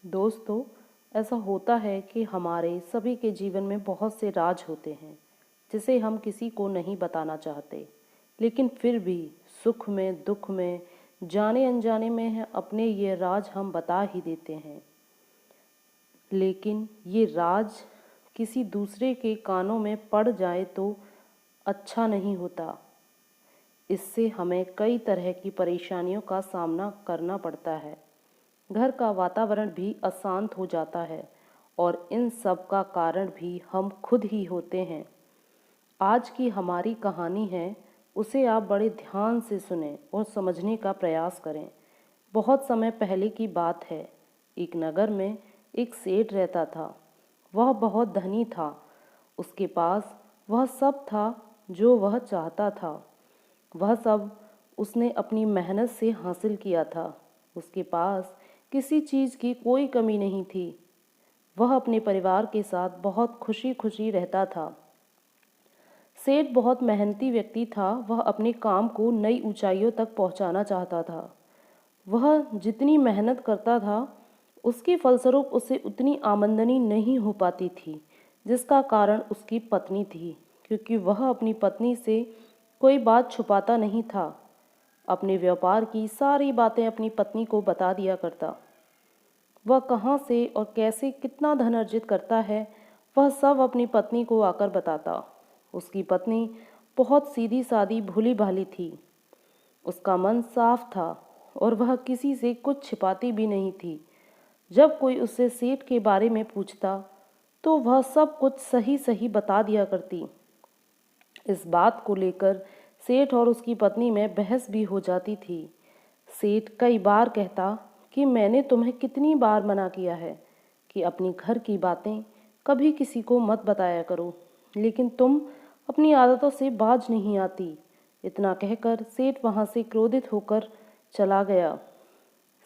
दोस्तों, ऐसा होता है कि हमारे सभी के जीवन में बहुत से राज होते हैं जिसे हम किसी को नहीं बताना चाहते, लेकिन फिर भी सुख में दुख में जाने अनजाने में अपने ये राज हम बता ही देते हैं। लेकिन ये राज किसी दूसरे के कानों में पड़ जाए तो अच्छा नहीं होता। इससे हमें कई तरह की परेशानियों का सामना करना पड़ता है। घर का वातावरण भी अशांत हो जाता है और इन सब का कारण भी हम खुद ही होते हैं। आज की हमारी कहानी है, उसे आप बड़े ध्यान से सुनें और समझने का प्रयास करें। बहुत समय पहले की बात है। एक नगर में एक सेठ रहता था। वह बहुत धनी था। उसके पास वह सब था जो वह चाहता था। वह सब उसने अपनी मेहनत से हासिल किया था। उसके पास किसी चीज़ की कोई कमी नहीं थी। वह अपने परिवार के साथ बहुत खुशी खुशी रहता था। सेठ बहुत मेहनती व्यक्ति था। वह अपने काम को नई ऊंचाइयों तक पहुंचाना चाहता था। वह जितनी मेहनत करता था, उसके फलस्वरूप उसे उतनी आमदनी नहीं हो पाती थी, जिसका कारण उसकी पत्नी थी, क्योंकि वह अपनी पत्नी से कोई बात छुपाता नहीं था। अपने व्यापार की सारी बातें अपनी पत्नी को बता दिया करता। वह कहाँ से और कैसे कितना धन अर्जित करता है, वह सब अपनी पत्नी को आकर बताता। उसकी पत्नी बहुत सीधी सादी भोली भाली थी। उसका मन साफ था और वह किसी से कुछ छिपाती भी नहीं थी। जब कोई उससे सेठ के बारे में पूछता तो वह सब कुछ सही सही बता दिया करती। इस बात को लेकर सेठ और उसकी पत्नी में बहस भी हो जाती थी। सेठ कई बार कहता कि मैंने तुम्हें कितनी बार मना किया है कि अपनी घर की बातें कभी किसी को मत बताया करो, लेकिन तुम अपनी आदतों से बाज नहीं आती। इतना कहकर सेठ वहां से क्रोधित होकर चला गया।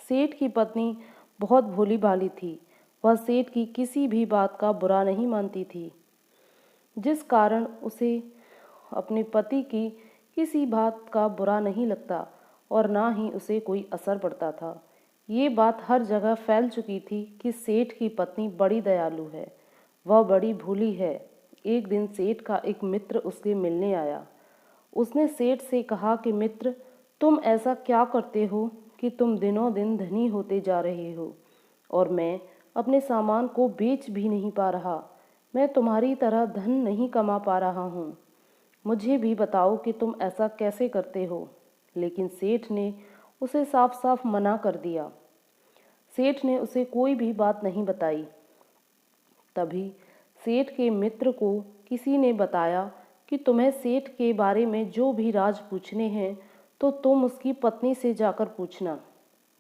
सेठ की पत्नी बहुत भोली भाली थी। वह सेठ की किसी भी बात का बुरा नहीं मानती थी, जिस कारण उसे अपने पति की किसी बात का बुरा नहीं लगता और ना ही उसे कोई असर पड़ता था। ये बात हर जगह फैल चुकी थी कि सेठ की पत्नी बड़ी दयालु है, वह बड़ी भोली है। एक दिन सेठ का एक मित्र उससे मिलने आया। उसने सेठ से कहा कि मित्र, तुम ऐसा क्या करते हो कि तुम दिनों दिन धनी होते जा रहे हो और मैं अपने सामान को बेच भी नहीं पा रहा। मैं तुम्हारी तरह धन नहीं कमा पा रहा हूँ। मुझे भी बताओ कि तुम ऐसा कैसे करते हो। लेकिन सेठ ने उसे साफ साफ मना कर दिया। सेठ ने उसे कोई भी बात नहीं बताई। तभी सेठ के मित्र को किसी ने बताया कि तुम्हें सेठ के बारे में जो भी राज पूछने हैं तो तुम उसकी पत्नी से जाकर पूछना,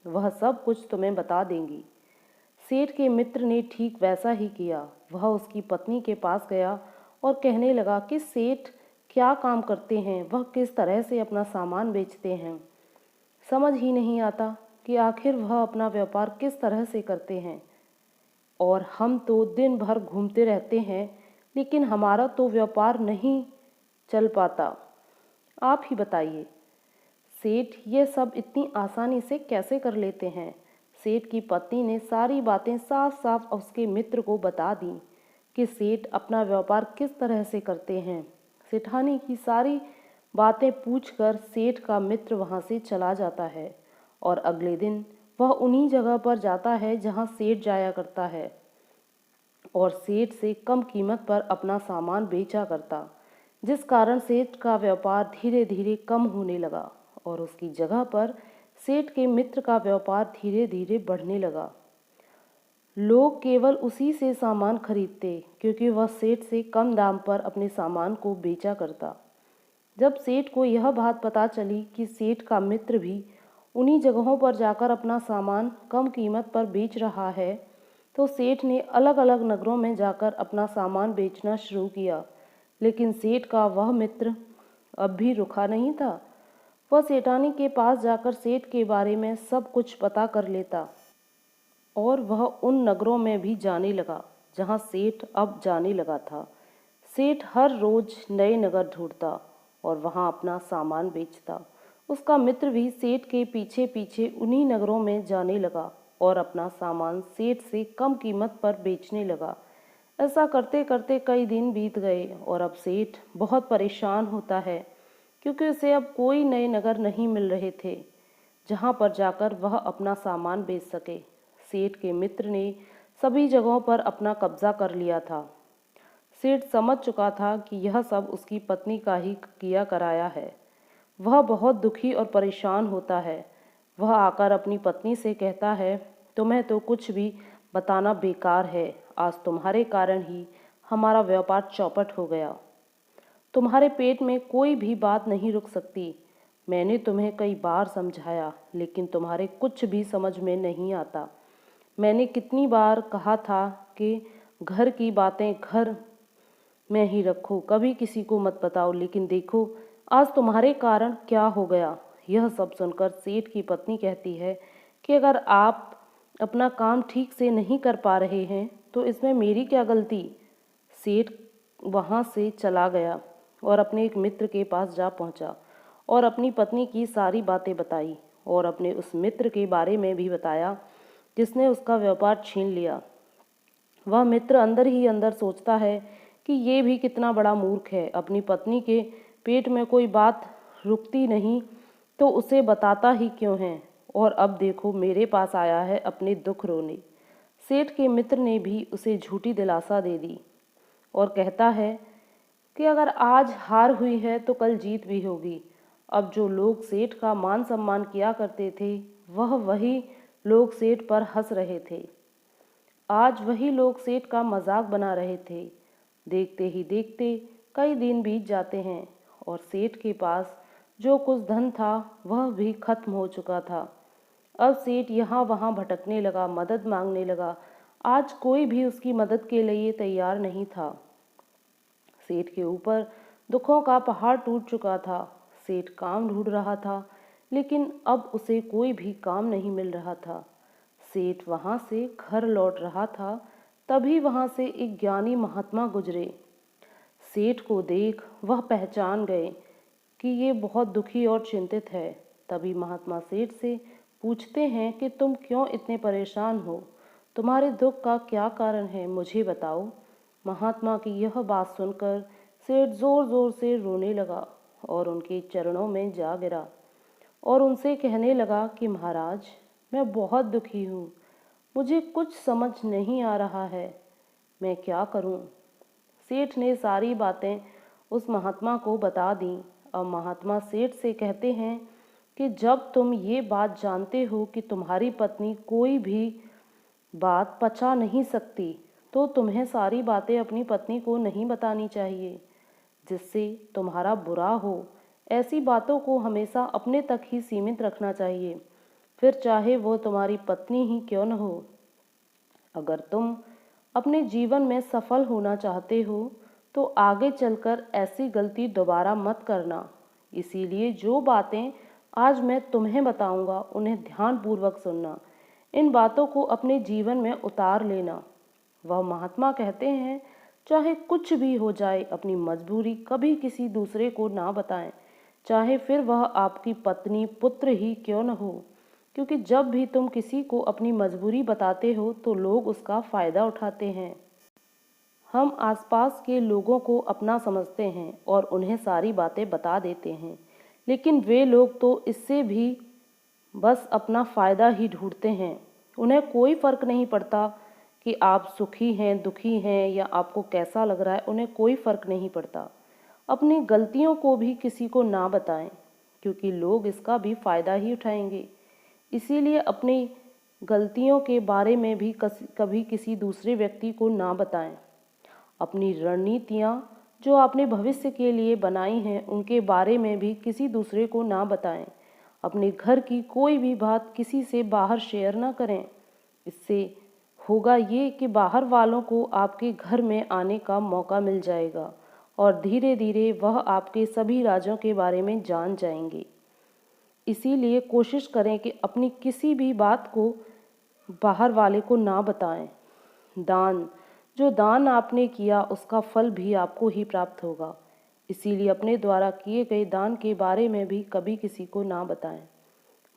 वह सब कुछ तुम्हें बता देंगी। सेठ के मित्र ने ठीक वैसा ही किया। वह उसकी पत्नी के पास गया और कहने लगा कि सेठ क्या काम करते हैं, वह किस तरह से अपना सामान बेचते हैं। समझ ही नहीं आता कि आखिर वह अपना व्यापार किस तरह से करते हैं। और हम तो दिन भर घूमते रहते हैं, लेकिन हमारा तो व्यापार नहीं चल पाता। आप ही बताइए, सेठ ये सब इतनी आसानी से कैसे कर लेते हैं। सेठ की पत्नी ने सारी बातें साफ साफ उसके मित्र को बता दी कि सेठ अपना व्यापार किस तरह से करते हैं। सेठानी की सारी बातें पूछकर सेठ का मित्र वहां से चला जाता है और अगले दिन वह उन्हीं जगह पर जाता है जहां सेठ जाया करता है और सेठ से कम कीमत पर अपना सामान बेचा करता, जिस कारण सेठ का व्यापार धीरे धीरे कम होने लगा और उसकी जगह पर सेठ के मित्र का व्यापार धीरे धीरे बढ़ने लगा। लोग केवल उसी से सामान खरीदते क्योंकि वह सेठ से कम दाम पर अपने सामान को बेचा करता। जब सेठ को यह बात पता चली कि सेठ का मित्र भी उन्हीं जगहों पर जाकर अपना सामान कम कीमत पर बेच रहा है, तो सेठ ने अलग अलग नगरों में जाकर अपना सामान बेचना शुरू किया। लेकिन सेठ का वह मित्र अब भी रुका नहीं था। वह सेठानी के पास जाकर सेठ के बारे में सब कुछ पता कर लेता और वह उन नगरों में भी जाने लगा जहां सेठ अब जाने लगा था। सेठ हर रोज नए नगर ढूंढता और वहां अपना सामान बेचता। उसका मित्र भी सेठ के पीछे पीछे उन्हीं नगरों में जाने लगा और अपना सामान सेठ से कम कीमत पर बेचने लगा। ऐसा करते करते कई दिन बीत गए और अब सेठ बहुत परेशान होता है क्योंकि उसे अब कोई नए नगर नहीं मिल रहे थे जहां पर जाकर वह अपना सामान बेच सके। सेठ के मित्र ने सभी जगहों पर अपना कब्जा कर लिया था। सेठ समझ चुका था कि यह सब उसकी पत्नी का ही किया कराया है। वह बहुत दुखी और परेशान होता है। वह आकर अपनी पत्नी से कहता है, तुम्हें तो कुछ भी बताना बेकार है। आज तुम्हारे कारण ही हमारा व्यापार चौपट हो गया। तुम्हारे पेट में कोई भी बात नहीं रुक सकती। मैंने तुम्हें कई बार समझाया लेकिन तुम्हारे कुछ भी समझ में नहीं आता। मैंने कितनी बार कहा था कि घर की बातें घर में ही रखो, कभी किसी को मत बताओ, लेकिन देखो आज तुम्हारे कारण क्या हो गया। यह सब सुनकर सेठ की पत्नी कहती है कि अगर आप अपना काम ठीक से नहीं कर पा रहे हैं तो इसमें मेरी क्या गलती। सेठ वहाँ से चला गया और अपने एक मित्र के पास जा पहुँचा और अपनी पत्नी की सारी बातें बताई और अपने उस मित्र के बारे में भी बताया जिसने उसका व्यापार छीन लिया। वह मित्र अंदर ही अंदर सोचता है कि ये भी कितना बड़ा मूर्ख है। अपनी पत्नी के पेट में कोई बात रुकती नहीं तो उसे बताता ही क्यों है, और अब देखो मेरे पास आया है अपने दुख रोने। सेठ के मित्र ने भी उसे झूठी दिलासा दे दी और कहता है कि अगर आज हार हुई है तो कल जीत भी होगी। अब जो लोग सेठ का मान सम्मान किया करते थे वही लोग सेठ पर हंस रहे थे। आज वही लोग सेठ का मजाक बना रहे थे। देखते ही देखते कई दिन बीत जाते हैं और सेठ के पास जो कुछ धन था वह भी खत्म हो चुका था। अब सेठ यहाँ वहाँ भटकने लगा, मदद मांगने लगा। आज कोई भी उसकी मदद के लिए तैयार नहीं था। सेठ के ऊपर दुखों का पहाड़ टूट चुका था। सेठ काम ढूंढ रहा था लेकिन अब उसे कोई भी काम नहीं मिल रहा था। सेठ वहाँ से घर लौट रहा था, तभी वहाँ से एक ज्ञानी महात्मा गुजरे। सेठ को देख वह पहचान गए कि ये बहुत दुखी और चिंतित है। तभी महात्मा सेठ से पूछते हैं कि तुम क्यों इतने परेशान हो, तुम्हारे दुख का क्या कारण है, मुझे बताओ। महात्मा की यह बात सुनकर सेठ जोर जोर से रोने लगा और उनके चरणों में जा गिरा और उनसे कहने लगा कि महाराज, मैं बहुत दुखी हूँ, मुझे कुछ समझ नहीं आ रहा है, मैं क्या करूँ। सेठ ने सारी बातें उस महात्मा को बता दी। अब महात्मा सेठ से कहते हैं कि जब तुम ये बात जानते हो कि तुम्हारी पत्नी कोई भी बात पचा नहीं सकती तो तुम्हें सारी बातें अपनी पत्नी को नहीं बतानी चाहिए जिससे तुम्हारा बुरा हो। ऐसी बातों को हमेशा अपने तक ही सीमित रखना चाहिए, फिर चाहे वो तुम्हारी पत्नी ही क्यों न हो। अगर तुम अपने जीवन में सफल होना चाहते हो तो आगे चलकर ऐसी गलती दोबारा मत करना। इसीलिए जो बातें आज मैं तुम्हें बताऊंगा उन्हें ध्यानपूर्वक सुनना, इन बातों को अपने जीवन में उतार लेना। वह महात्मा कहते हैं, चाहे कुछ भी हो जाए अपनी मजबूरी कभी किसी दूसरे को ना बताएं, चाहे फिर वह आपकी पत्नी पुत्र ही क्यों न हो, क्योंकि जब भी तुम किसी को अपनी मजबूरी बताते हो तो लोग उसका फ़ायदा उठाते हैं। हम आसपास के लोगों को अपना समझते हैं और उन्हें सारी बातें बता देते हैं, लेकिन वे लोग तो इससे भी बस अपना फ़ायदा ही ढूंढते हैं। उन्हें कोई फ़र्क नहीं पड़ता कि आप सुखी हैं, दुखी हैं या आपको कैसा लग रहा है, उन्हें कोई फ़र्क नहीं पड़ता। अपनी गलतियों को भी किसी को ना बताएं क्योंकि लोग इसका भी फ़ायदा ही उठाएंगे। इसीलिए अपनी गलतियों के बारे में भी कभी किसी दूसरे व्यक्ति को ना बताएं। अपनी रणनीतियाँ जो आपने भविष्य के लिए बनाई हैं उनके बारे में भी किसी दूसरे को ना बताएं। अपने घर की कोई भी बात किसी से बाहर शेयर ना करें। इससे होगा ये कि बाहर वालों को आपके घर में आने का मौका मिल जाएगा और धीरे धीरे वह आपके सभी राजों के बारे में जान जाएंगे। इसीलिए कोशिश करें कि अपनी किसी भी बात को बाहर वाले को ना बताएं। जो दान आपने किया उसका फल भी आपको ही प्राप्त होगा। इसीलिए अपने द्वारा किए गए दान के बारे में भी कभी किसी को ना बताएं।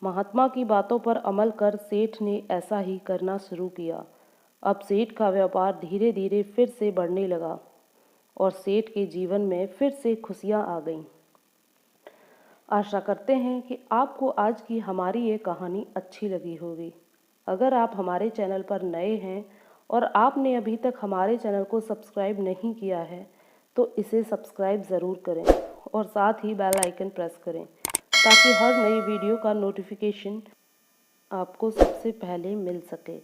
महात्मा की बातों पर अमल कर सेठ ने ऐसा ही करना शुरू किया। अब सेठ का व्यापार धीरे धीरे फिर से बढ़ने लगा और सेठ के जीवन में फिर से खुशियां आ गईं। आशा करते हैं कि आपको आज की हमारी ये कहानी अच्छी लगी होगी। अगर आप हमारे चैनल पर नए हैं और आपने अभी तक हमारे चैनल को सब्सक्राइब नहीं किया है तो इसे सब्सक्राइब ज़रूर करें और साथ ही बेल आइकन प्रेस करें ताकि हर नई वीडियो का नोटिफिकेशन आपको सबसे पहले मिल सके।